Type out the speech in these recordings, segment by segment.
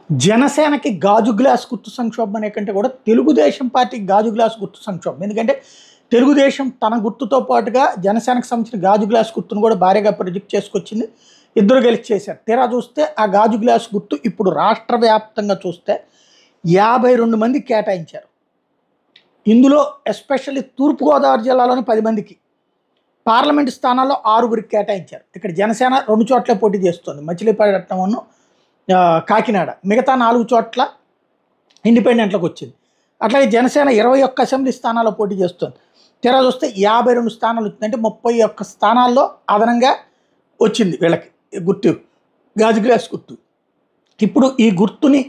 జనసేనకి గాజు గ్లాస్ గుర్తు సంక్షోభం అనే కంటే కూడా తెలుగుదేశం పార్టీకి గాజు గ్లాస్ గుర్తు సంక్షోభం. ఎందుకంటే తెలుగుదేశం తన గుర్తుతో పాటుగా జనసేనకు సంబంధించిన గాజు గ్లాస్ గుర్తును కూడా భారీగా ప్రొజెక్ట్ చేసుకొచ్చింది. ఇద్దరు గెలిచి చేశారు. తీరా చూస్తే ఆ గాజు గ్లాస్ గుర్తు ఇప్పుడు రాష్ట్ర వ్యాప్తంగా చూస్తే 52 మంది కేటాయించారు. ఇందులో ఎస్పెషల్లీ తూర్పుగోదావరి జిల్లాలోని 10 మందికి, పార్లమెంటు స్థానాల్లో 6గురికి కేటాయించారు. ఇక్కడ జనసేన 2 చోట్లే పోటీ చేస్తుంది, మచిలీపట్నం, కాకినాడ. మిగతా 4 చోట్ల ఇండిపెండెంట్లకు వచ్చింది. అట్లాగే జనసేన 21 అసెంబ్లీ స్థానాల్లో పోటీ చేస్తుంది. తీరా చూస్తే 52 స్థానాలు వచ్చింది. అంటే 31 స్థానాల్లో అదనంగా వచ్చింది వీళ్ళకి గుర్తు, గాజు గ్లాస్ గుర్తు. ఇప్పుడు ఈ గుర్తుని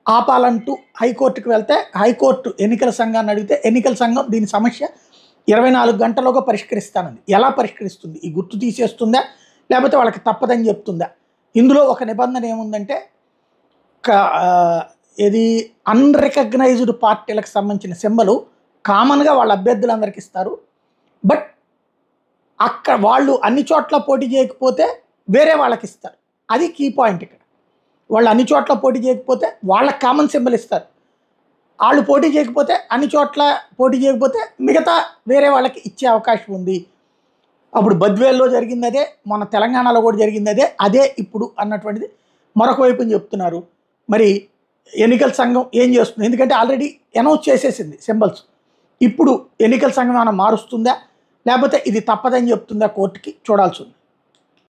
ఆపాలంటూ హైకోర్టుకు వెళ్తే హైకోర్టు ఎన్నికల సంఘాన్ని అడిగితే ఎన్నికల సంఘం దీని సమస్య 24 గంటల్లోగా పరిష్కరిస్తానంది. ఎలా పరిష్కరిస్తుంది? ఈ గుర్తు తీసేస్తుందా లేకపోతే వాళ్ళకి తప్పదని చెప్తుందా? ఇందులో ఒక నిబంధన ఏముందంటే ఇది అన్రికగ్నైజ్డ్ పార్టీలకు సంబంధించిన సింబలు కామన్గా వాళ్ళ అభ్యర్థులందరికీ ఇస్తారు. బట్ అక్కడ వాళ్ళు అన్ని చోట్ల పోటీ చేయకపోతే వేరే వాళ్ళకి ఇస్తారు. అది కీ పాయింట్. ఇక్కడ వాళ్ళు అన్ని చోట్ల పోటీ చేయకపోతే వాళ్ళకి కామన్ సింబల్ ఇస్తారు. వాళ్ళు పోటీ చేయకపోతే అన్ని చోట్ల పోటీ చేయకపోతే మిగతా వేరే వాళ్ళకి ఇచ్చే అవకాశం ఉంది. అప్పుడు బద్వేల్లో జరిగింది అదే, మన తెలంగాణలో కూడా జరిగింది అదే ఇప్పుడు అన్నటువంటిది మరొక వైపుని చెప్తున్నారు. మరి ఎన్నికల సంఘం ఏం చేస్తుంది? ఎందుకంటే ఆల్రెడీ అనౌన్స్ చేసేసింది సింబల్స్. ఇప్పుడు ఎన్నికల సంఘం ఏమైనా మారుస్తుందా లేకపోతే ఇది తప్పదని చెప్తుందా కోర్టుకి? చూడాల్సి ఉంది.